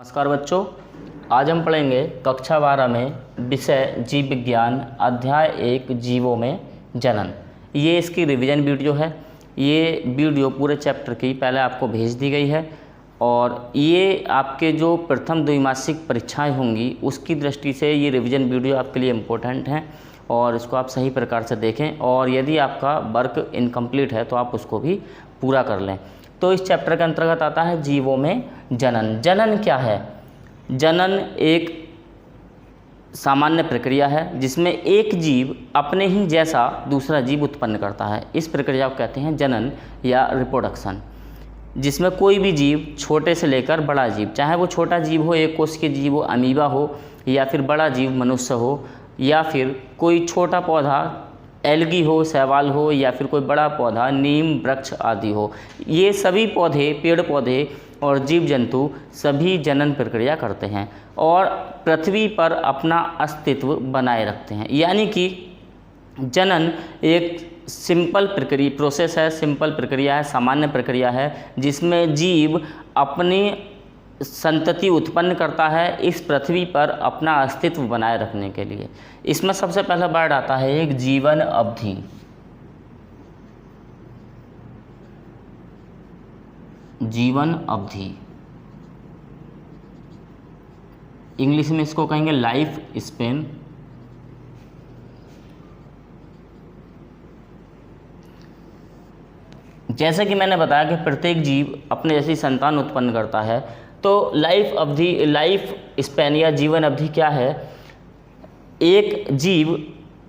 नमस्कार बच्चों, आज हम पढ़ेंगे कक्षा 12 में विषय जीव विज्ञान अध्याय 1 जीवों में जनन। ये इसकी रिवीजन वीडियो है। ये वीडियो पूरे चैप्टर की पहले आपको भेज दी गई है और ये आपके जो प्रथम द्विमासिक परीक्षाएं होंगी उसकी दृष्टि से ये रिवीजन वीडियो आपके लिए इम्पोर्टेंट है और इसको आप सही प्रकार से देखें और यदि आपका वर्क इनकम्प्लीट है तो आप उसको भी पूरा कर लें। तो इस चैप्टर के अंतर्गत आता है जीवों में जनन। जनन क्या है? जनन एक सामान्य प्रक्रिया है जिसमें एक जीव अपने ही जैसा दूसरा जीव उत्पन्न करता है। इस प्रक्रिया को कहते हैं जनन या रिप्रोडक्शन, जिसमें कोई भी जीव छोटे से लेकर बड़ा जीव, चाहे वो छोटा जीव हो, एक कोश के जीव हो, अमीबा हो, या फिर बड़ा जीव मनुष्य हो, या फिर कोई छोटा पौधा एल्गी हो, शैवाल हो, या फिर कोई बड़ा पौधा नीम वृक्ष आदि हो, ये सभी पौधे, पेड़ पौधे और जीव जंतु सभी जनन प्रक्रिया करते हैं और पृथ्वी पर अपना अस्तित्व बनाए रखते हैं। यानी कि जनन एक सिंपल प्रक्रिया प्रोसेस है, सिंपल प्रक्रिया है, सामान्य प्रक्रिया है जिसमें जीव अपनी संतति उत्पन्न करता है इस पृथ्वी पर अपना अस्तित्व बनाए रखने के लिए। इसमें सबसे पहला वर्ड आता है एक जीवन अवधि। जीवन अवधि, इंग्लिश में इसको कहेंगे लाइफ स्पेन। जैसे कि मैंने बताया कि प्रत्येक जीव अपने जैसी संतान उत्पन्न करता है, तो लाइफ अवधि, लाइफ स्पैन या जीवन अवधि क्या है? एक जीव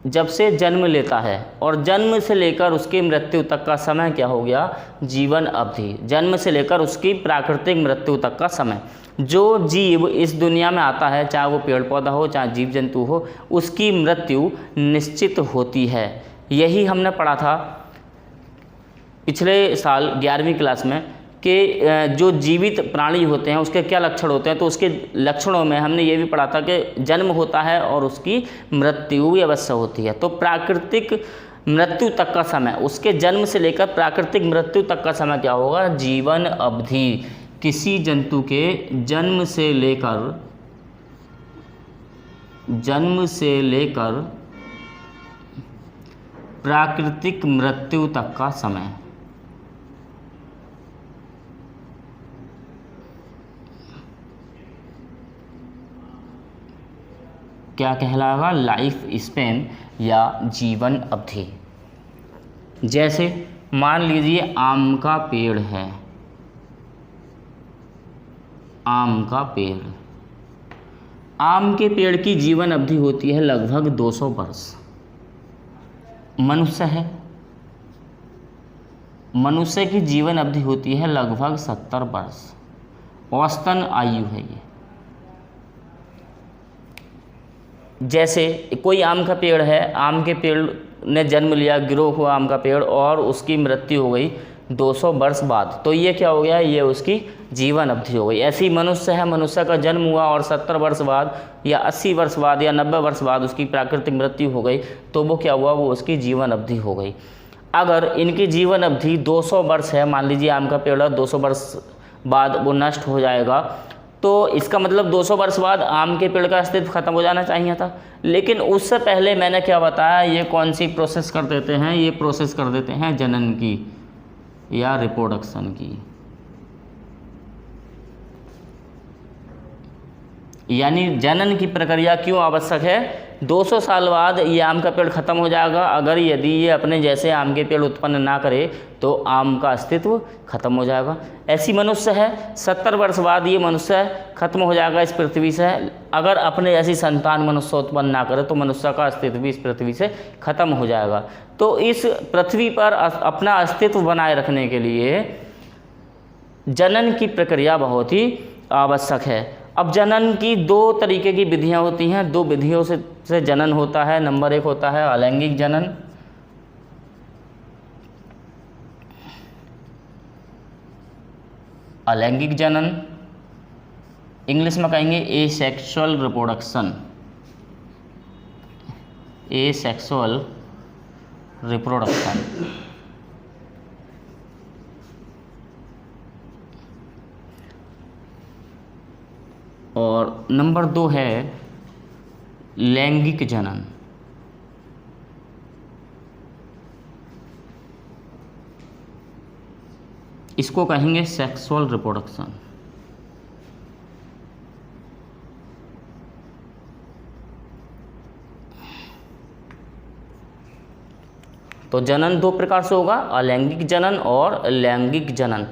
जब से जन्म लेता है और जन्म से लेकर उसकी मृत्यु तक का समय क्या हो गया? जीवन अवधि। जन्म से लेकर उसकी प्राकृतिक मृत्यु तक का समय। जो जीव इस दुनिया में आता है, चाहे वो पेड़ पौधा हो, चाहे जीव जंतु हो, उसकी मृत्यु निश्चित होती है। यही हमने पढ़ा था पिछले साल 11वीं क्लास में कि जो जीवित प्राणी होते हैं उसके क्या लक्षण होते हैं। तो उसके लक्षणों में हमने ये भी पढ़ा था कि जन्म होता है और उसकी मृत्यु भी अवश्य होती है। तो प्राकृतिक मृत्यु तक का समय, उसके जन्म से लेकर प्राकृतिक मृत्यु तक का समय क्या होगा? जीवन अवधि। किसी जंतु के जन्म से लेकर प्राकृतिक मृत्यु तक का समय क्या कहलाएगा? लाइफ स्पेन या जीवन अवधि। जैसे मान लीजिए आम का पेड़ है, आम का पेड़, आम के पेड़ की जीवन अवधि होती है लगभग 200 वर्ष। मनुष्य है, मनुष्य की जीवन अवधि होती है लगभग 70 वर्ष। औसतन आयु है ये। जैसे कोई आम का पेड़ है, आम के पेड़ ने जन्म लिया, ग्रो हुआ आम का पेड़ और उसकी मृत्यु हो गई 200 वर्ष बाद, तो ये क्या हो गया? ये उसकी जीवन अवधि हो गई। ऐसी मनुष्य है, मनुष्य का जन्म हुआ और 70 वर्ष बाद या 80 वर्ष बाद या 90 वर्ष बाद उसकी प्राकृतिक मृत्यु हो गई, तो वो क्या हुआ? वो उसकी जीवन अवधि हो गई। अगर इनकी जीवन अवधि 200 वर्ष है, मान लीजिए आम का पेड़ 200 वर्ष बाद वो नष्ट हो जाएगा, तो इसका मतलब 200 वर्ष बाद आम के पेड़ का अस्तित्व खत्म हो जाना चाहिए था। लेकिन उससे पहले मैंने क्या बताया? ये कौन सी प्रोसेस कर देते हैं? ये प्रोसेस कर देते हैं जनन की या रिप्रोडक्शन की। यानी जनन की प्रक्रिया क्यों आवश्यक है? 200 साल बाद ये आम का पेड़ खत्म हो जाएगा अगर यदि ये अपने जैसे आम के पेड़ उत्पन्न ना करे तो आम का अस्तित्व खत्म हो जाएगा। ऐसी मनुष्य है, 70 वर्ष बाद ये मनुष्य खत्म हो जाएगा इस पृथ्वी से। अगर अपने जैसी संतान मनुष्य उत्पन्न ना करे तो मनुष्य का अस्तित्व भी इस पृथ्वी से खत्म हो जाएगा। तो इस पृथ्वी पर अपना अस्तित्व बनाए रखने के लिए जनन की प्रक्रिया बहुत ही आवश्यक है। अब जनन की 2 तरीके की विधियां होती हैं, 2 विधियों से जनन होता है। नंबर 1 होता है अलैंगिक जनन। अलैंगिक जनन इंग्लिश में कहेंगे एसेक्सुअल रिप्रोडक्शन। Asexual reproduction. और नंबर 2 है लैंगिक जनन। इसको कहेंगे सेक्सुअल रिप्रोडक्शन। तो जनन 2 प्रकार से होगा, अलैंगिक जनन और लैंगिक जनन।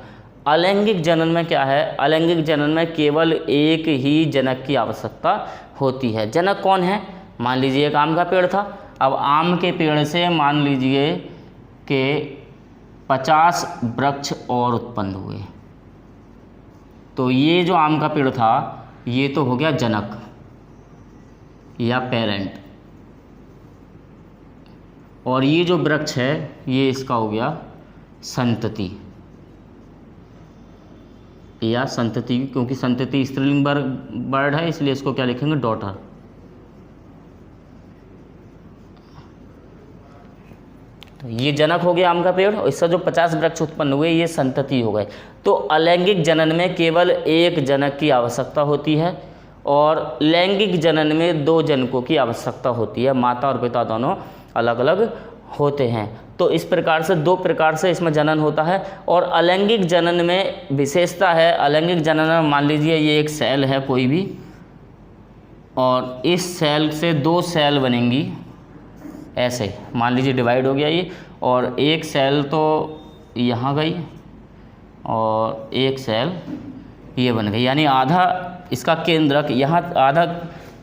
अलैंगिक जनन में क्या है, अलैंगिक जनन में केवल एक ही जनक की आवश्यकता होती है। जनक कौन है, मान लीजिए एक आम का पेड़ था, अब आम के पेड़ से मान लीजिए कि 50 वृक्ष और उत्पन्न हुए, तो ये जो आम का पेड़ था ये तो हो गया जनक या पेरेंट, और ये जो वृक्ष है ये इसका हो गया संतति या संतति, क्योंकि संतति स्त्रीलिंग वर्ड है इसलिए इसको क्या लिखेंगे, डॉटर। तो ये जनक हो गया आम का पेड़, और इससे जो 50 वृक्ष उत्पन्न हुए ये संतति हो गए। तो अलैंगिक जनन में केवल एक जनक की आवश्यकता होती है और लैंगिक जनन में 2 जनकों की आवश्यकता होती है। माता और पिता दोनों अलग अलग होते हैं। तो इस प्रकार से 2 प्रकार से इसमें जनन होता है। और अलैंगिक जनन में विशेषता है, अलैंगिक जनन में मान लीजिए ये एक सेल है कोई भी, और इस सेल से 2 सेल बनेंगी, ऐसे मान लीजिए डिवाइड हो गया ये, और एक सेल तो यहाँ गई और एक सेल ये बन गई, यानी आधा इसका केंद्रक यहाँ, आधा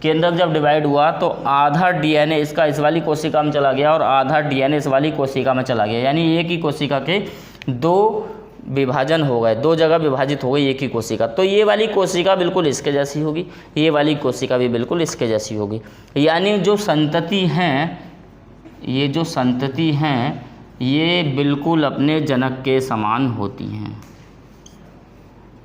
केंद्रक जब डिवाइड हुआ तो आधा डीएनए इसका इस वाली कोशिका में चला गया और आधा डीएनए इस वाली कोशिका में चला गया, यानी एक ही कोशिका के 2 विभाजन हो गए, 2 जगह विभाजित हो गई एक ही कोशिका। तो ये वाली कोशिका बिल्कुल इसके जैसी होगी, ये वाली कोशिका भी बिल्कुल इसके जैसी होगी, यानी जो संतति हैं, ये जो संतति हैं ये बिल्कुल अपने जनक के समान होती हैं।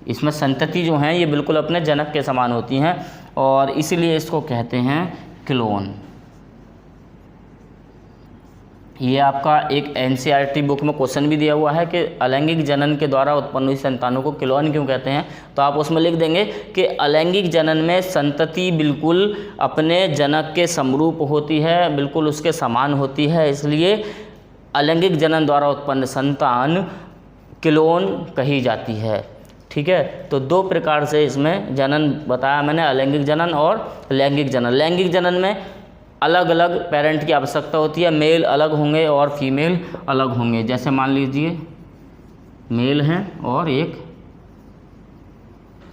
इसमें संतति जो हैं ये बिल्कुल अपने जनक के समान होती हैं और इसलिए इसको कहते हैं क्लोन। ये आपका एक एनसीईआरटी बुक में क्वेश्चन भी दिया हुआ है कि अलैंगिक जनन के द्वारा उत्पन्न हुई संतानों को क्लोन क्यों कहते हैं, तो आप उसमें लिख देंगे कि अलैंगिक जनन में संतति बिल्कुल अपने जनक के समरूप होती है, बिल्कुल उसके समान होती है, इसलिए अलैंगिक जनन द्वारा उत्पन्न संतान क्लोन कही जाती है। ठीक है, तो 2 प्रकार से इसमें जनन बताया मैंने, अलैंगिक जनन और लैंगिक जनन। लैंगिक जनन में अलग अलग पेरेंट की आवश्यकता होती है, मेल अलग होंगे और फीमेल अलग होंगे। जैसे मान लीजिए मेल हैं और एक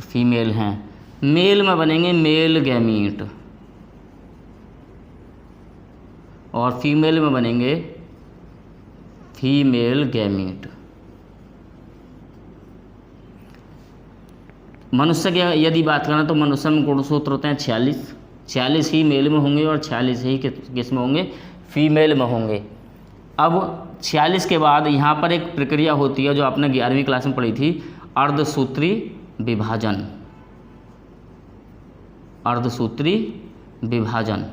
फीमेल हैं, मेल में बनेंगे मेल गैमीट और फीमेल में बनेंगे फीमेल गैमीट। मनुष्य की यदि बात करें तो मनुष्य में गुणसूत्र होते हैं 46 ही मेल में होंगे और 46 ही किस में होंगे, फीमेल में होंगे। अब 46 के बाद यहाँ पर एक प्रक्रिया होती है जो आपने 11वीं क्लास में पढ़ी थी, अर्धसूत्री विभाजन। अर्धसूत्री विभाजन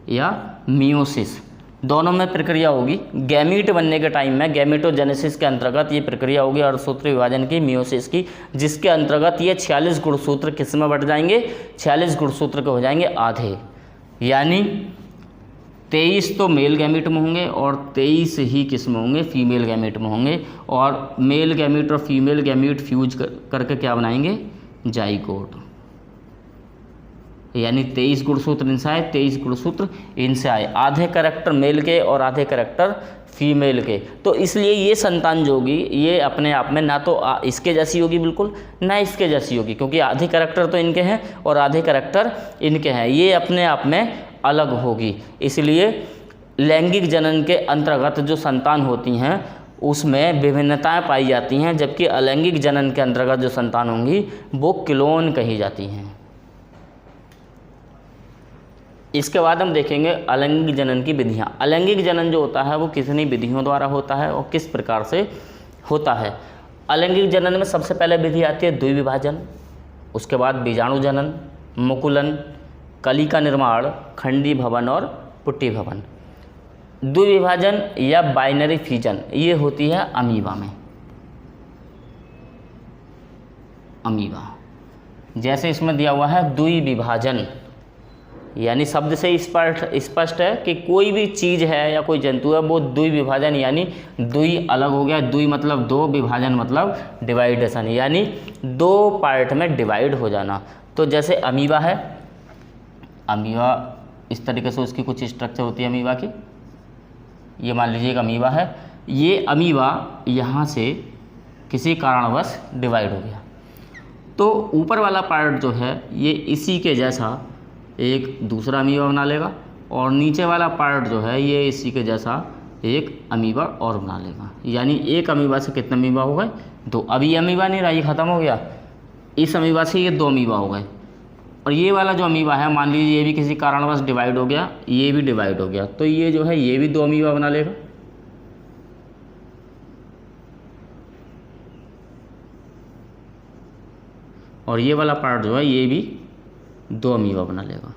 या मियोसिस, दोनों में प्रक्रिया होगी। गैमीट बनने के टाइम में गैमीटोजेनेसिस के अंतर्गत ये प्रक्रिया होगी अर्धसूत्री विभाजन की, मियोसिस की, जिसके अंतर्गत ये 46 गुणसूत्र किस में बढ़ जाएंगे, 46 गुणसूत्र के हो जाएंगे आधे, यानी 23 तो मेल गैमीट में होंगे और 23 ही किस में होंगे, फीमेल गैमीट में होंगे। और मेल गैमीट और फीमेल गैमीट फ्यूज करके क्या बनाएंगे, जाइगोट, यानी 23 गुणसूत्र इनसे आए, 23 गुणसूत्र इनसे आए, आधे कैरेक्टर मेल के और आधे कैरेक्टर फीमेल के। तो इसलिए ये संतान जो होगी ये अपने आप में ना तो इसके जैसी होगी बिल्कुल, ना इसके जैसी होगी, क्योंकि आधे कैरेक्टर तो इनके हैं और आधे कैरेक्टर इनके हैं, ये अपने आप में अलग होगी। इसलिए लैंगिक जनन के अंतर्गत जो संतान होती हैं उसमें विभिन्नताएं पाई जाती हैं, जबकि अलैंगिक जनन के अंतर्गत जो संतान होंगी वो क्लोन कही जाती हैं। इसके बाद हम देखेंगे अलैंगिक जनन की विधियाँ। अलैंगिक जनन जो होता है वो कितनी विधियों द्वारा होता है और किस प्रकार से होता है। अलैंगिक जनन में सबसे पहले विधि आती है द्विविभाजन, उसके बाद बीजाणु जनन, मुकुलन, कली का निर्माण, खंडी भवन और पुट्टी भवन। द्विविभाजन या बाइनरी फ्यूजन ये होती है अमीबा में। अमीबा जैसे इसमें दिया हुआ है द्विविभाजन, यानी शब्द से स्पष्ट है कि कोई भी चीज़ है या कोई जंतु है वो द्विविभाजन यानी द्वि अलग हो गया, द्वि मतलब दो, विभाजन मतलब डिवाइडेशन यानी दो पार्ट में डिवाइड हो जाना। तो जैसे अमीबा है, अमीबा इस तरीके से उसकी कुछ स्ट्रक्चर होती है अमीबा की, ये मान लीजिए एक अमीबा है, ये अमीबा यहाँ से किसी कारणवश डिवाइड हो गया, तो ऊपर वाला पार्ट जो है ये इसी के जैसा एक दूसरा अमीबा बना लेगा और नीचे वाला पार्ट जो है ये इसी के जैसा एक अमीबा और बना लेगा, यानी एक अमीबा से कितने अमीबा हो गए? दो। अब ये अमीबा नहीं रहा, ये ख़त्म हो गया, इस अमीबा से ये दो अमीबा हो गए, और ये वाला जो अमीबा है मान लीजिए ये भी किसी कारणवश डिवाइड हो गया, ये भी डिवाइड हो गया, तो ये जो है ये भी दो अमीबा बना लेगा। और ये वाला पार्ट जो है ये भी दो अमीबा बना लेगा।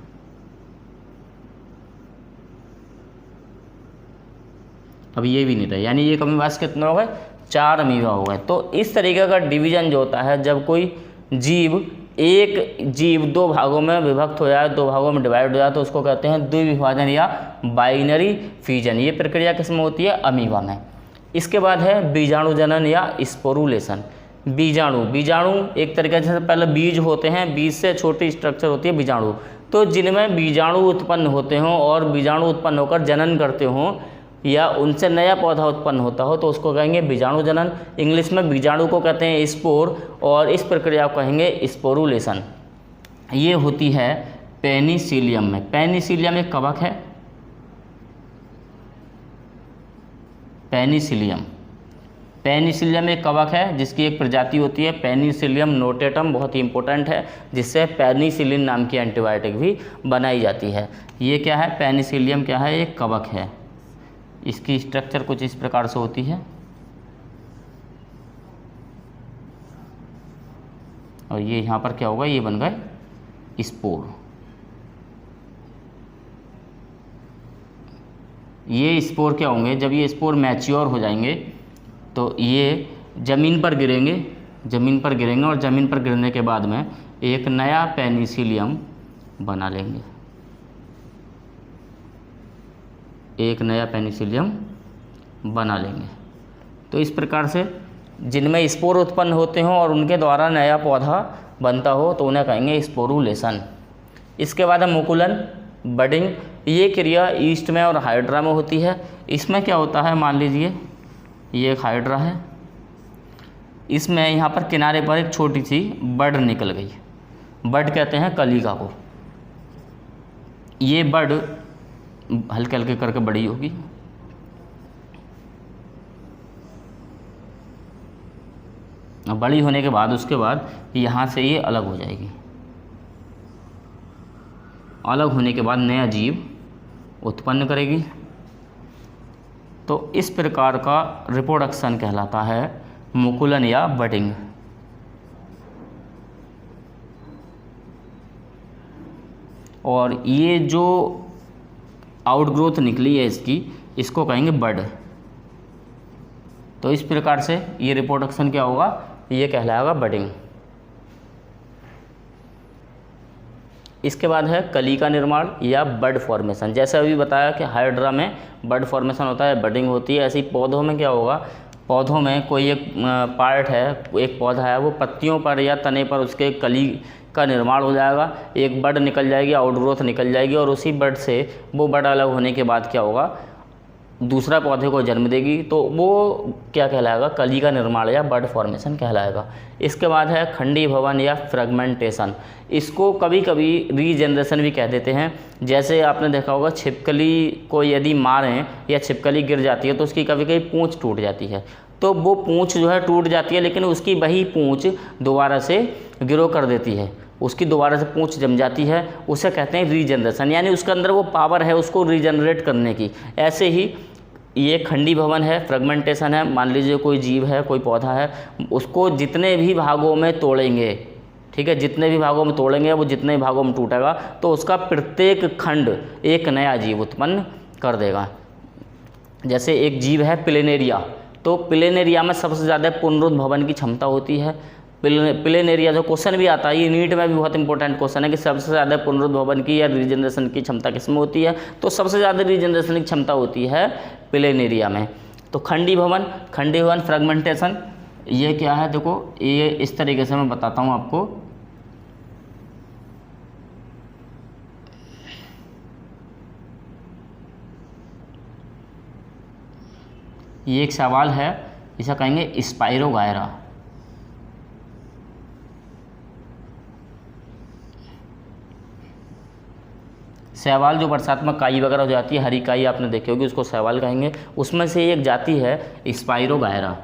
अब ये भी नहीं रहा, यानी एक अमीबा से कितने हो गए? चार अमीबा हो गए। तो इस तरीके का डिवीजन जो होता है, जब कोई एक जीव दो भागों में विभक्त हो जाए, दो भागों में डिवाइड हो जाए, तो उसको कहते हैं द्विविभाजन या बाइनरी फिजन। ये प्रक्रिया किसमें होती है? अमीबा में। इसके बाद है बीजाणु जनन या स्पोरुलेशन। बीजाणु एक तरीके से पहले बीज होते हैं, बीज से छोटी स्ट्रक्चर होती है बीजाणु। तो जिनमें बीजाणु उत्पन्न होते हों और बीजाणु उत्पन्न होकर जनन करते हों या उनसे नया पौधा उत्पन्न होता हो तो उसको कहेंगे बीजाणु जनन। इंग्लिश में बीजाणु को कहते हैं स्पोर और इस प्रक्रिया को कहेंगे स्पोरुलेशन। ये होती है पेनिसिलियम में। पेनिसिलियम एक कवक है, पेनिसिलियम एक कवक है जिसकी एक प्रजाति होती है पेनिसिलियम नोटेटम, बहुत ही इंपॉर्टेंट है, जिससे पेनिसिलिन नाम की एंटीबायोटिक भी बनाई जाती है। ये क्या है? पेनिसिलियम क्या है? एक कवक है। इसकी स्ट्रक्चर कुछ इस प्रकार से होती है और ये यहाँ पर क्या होगा? ये बन गए स्पोर। ये स्पोर क्या होंगे? जब ये स्पोर मैच्योर हो जाएंगे तो ये ज़मीन पर गिरेंगे और ज़मीन पर गिरने के बाद में एक नया पेनिसिलियम बना लेंगे, तो इस प्रकार से जिनमें स्पोर उत्पन्न होते हों और उनके द्वारा नया पौधा बनता हो तो उन्हें कहेंगे स्पोरुलेशन। इसके बाद है मुकुलन, बडिंग। ये क्रिया ईस्ट में और हाइड्रा में होती है। इसमें क्या होता है? मान लीजिए ये एक हाइड्रा है, इसमें यहाँ पर किनारे पर एक छोटी सी बड निकल गई। बड कहते हैं कलिका को। ये बड हल्के हल्के करके बड़ी होगी, बड़ी होने के बाद उसके बाद यहाँ से ये अलग हो जाएगी। अलग होने के बाद नया जीव उत्पन्न करेगी। तो इस प्रकार का रिप्रोडक्शन कहलाता है मुकुलन या बडिंग। और ये जो आउटग्रोथ निकली है इसको कहेंगे बड। तो इस प्रकार से ये रिप्रोडक्शन क्या होगा? ये कहलाएगा बडिंग। इसके बाद है कली का निर्माण या बड फॉर्मेशन। जैसे अभी बताया कि हाइड्रा में बड फॉर्मेशन होता है, बडिंग होती है, ऐसे ही पौधों में क्या होगा? पौधों में कोई एक पार्ट है, एक पौधा है, वो पत्तियों पर या तने पर उसके कली का निर्माण हो जाएगा, एक बड निकल जाएगी, आउटग्रोथ निकल जाएगी और उसी बड से वो बड अलग होने के बाद क्या होगा? दूसरा पौधे को जन्म देगी, तो वो क्या कहलाएगा? कली का निर्माण या बड फॉर्मेशन कहलाएगा। इसके बाद है खंडीभवन या फ्रेगमेंटेशन। इसको कभी कभी रीजनरेशन भी कह देते हैं। जैसे आपने देखा होगा छिपकली को यदि मारें या छिपकली गिर जाती है तो उसकी कभी कभी पूँछ टूट जाती है, तो वो पूँछ जो है टूट जाती है, लेकिन उसकी वही पूँछ दोबारा से ग्रो कर देती है, उसकी दोबारा से पूँछ जम जाती है, उसे कहते हैं रीजनरेशन, यानी उसके अंदर वो पावर है उसको रीजनरेट करने की। ऐसे ही ये खंडीभवन है, फ्रेगमेंटेशन है। मान लीजिए कोई जीव है, कोई पौधा है, उसको जितने भी भागों में तोड़ेंगे, ठीक है, जितने भी भागों में तोड़ेंगे वो जितने भागों में टूटेगा तो उसका प्रत्येक खंड एक नया जीव उत्पन्न कर देगा। जैसे एक जीव है प्लेनेरिया, तो प्लेनेरिया में सबसे ज़्यादा पुनरुद्भवन की क्षमता होती है। प्लेनेरिया जो क्वेश्चन भी आता है, ये नीट में भी बहुत इंपॉर्टेंट क्वेश्चन है कि सबसे ज़्यादा पुनरुद्भवन की या रीजनरेशन की क्षमता किसमें होती है, तो सबसे ज़्यादा रीजनरेशन की क्षमता होती है प्लेनेरिया में। तो खंडी भवन फ्रेगमेंटेशन, ये क्या है, देखो ये इस तरीके से मैं बताता हूँ आपको। ये एक सवाल है, इसे कहेंगे स्पाइरोगायरा। शैवाल जो बरसात में काई वगैरह हो जाती है, हरी काई आपने देखी होगी, उसको शैवाल कहेंगे। उसमें से एक जाति है स्पाइरोगायरा।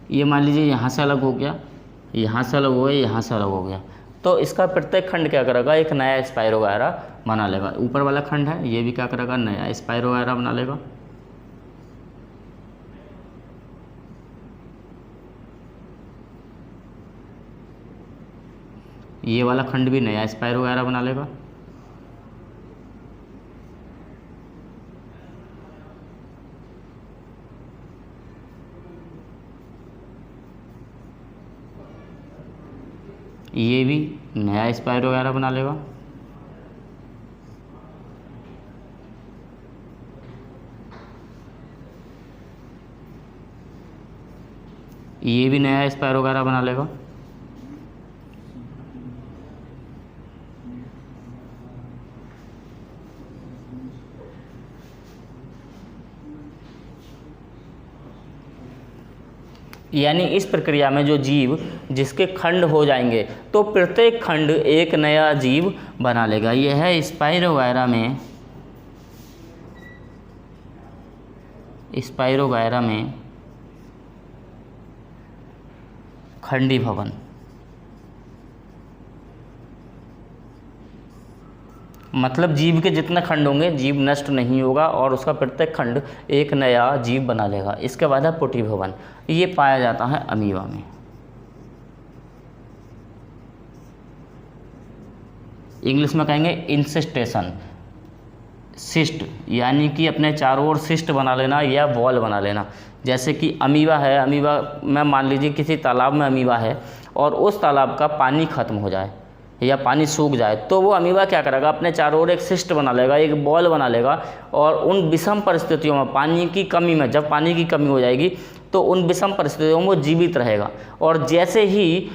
ये मान लीजिए यहाँ से अलग हो गया, यहाँ से अलग हो गया, यहाँ से अलग हो गया, तो इसका प्रत्येक खंड क्या करेगा, एक नया स्पाइरोगायरा बना लेगा। ऊपर वाला खंड है, ये भी क्या करेगा, नया स्पाइरोगायरा बना लेगा। ये वाला खंड भी नया स्पाइरोगायरा बना लेगा। ये भी नया स्पाइरोगायरा बना लेगा। ये भी नया स्पाइरोगायरा बना लेगा। यानी इस प्रक्रिया में जो जीव जिसके खंड हो जाएंगे तो प्रत्येक खंड एक नया जीव बना लेगा। यह है स्पाइरोगायरा में खंडी भवन। मतलब जीव के जितने खंड होंगे, जीव नष्ट नहीं होगा और उसका प्रत्येक खंड एक नया जीव बना लेगा। इसके बाद है पुटी भवन। ये पाया जाता है अमीबा में। इंग्लिश में कहेंगे इंसिस्टेशन। सिस्ट यानी कि अपने चारों ओर सिस्ट बना लेना या वॉल बना लेना। जैसे कि अमीबा है, अमीबा में मान लीजिए किसी तालाब में अमीबा है और उस तालाब का पानी खत्म हो जाए या पानी सूख जाए, तो वो अमीबा क्या करेगा, अपने चारों ओर एक सिस्ट बना लेगा, एक बॉल बना लेगा और उन विषम परिस्थितियों में, पानी की कमी में, जब पानी की कमी हो जाएगी तो उन विषम परिस्थितियों में वो जीवित रहेगा। और जैसे ही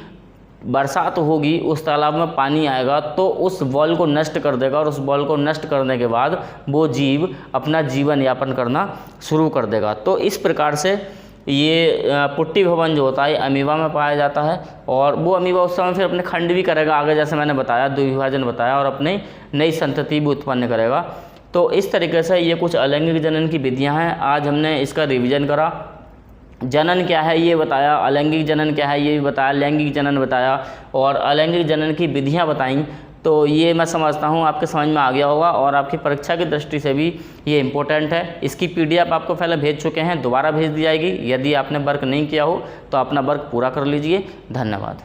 बरसात होगी, उस तालाब में पानी आएगा तो उस बॉल को नष्ट कर देगा और उस बॉल को नष्ट करने के बाद वो जीव अपना जीवन यापन करना शुरू कर देगा। तो इस प्रकार से ये पुट्टी भवन जो होता है अमीबा में पाया जाता है और वो अमीबा उस समय फिर अपने खंड भी करेगा आगे, जैसे मैंने बताया, द्विभाजन बताया, और अपनी नई संतति भी उत्पन्न करेगा। तो इस तरीके से ये कुछ अलैंगिक जनन की विधियां हैं। आज हमने इसका रिवीजन करा। जनन क्या है ये बताया, अलैंगिक जनन क्या है ये भी बताया, लैंगिक जनन बताया और अलैंगिक जनन की विधियाँ बताई। तो ये मैं समझता हूँ आपके समझ में आ गया होगा और आपकी परीक्षा की दृष्टि से भी ये इम्पोर्टेंट है। इसकी PDF आपको पहले भेज चुके हैं, दोबारा भेज दी जाएगी। यदि आपने वर्क नहीं किया हो तो अपना वर्क पूरा कर लीजिए। धन्यवाद।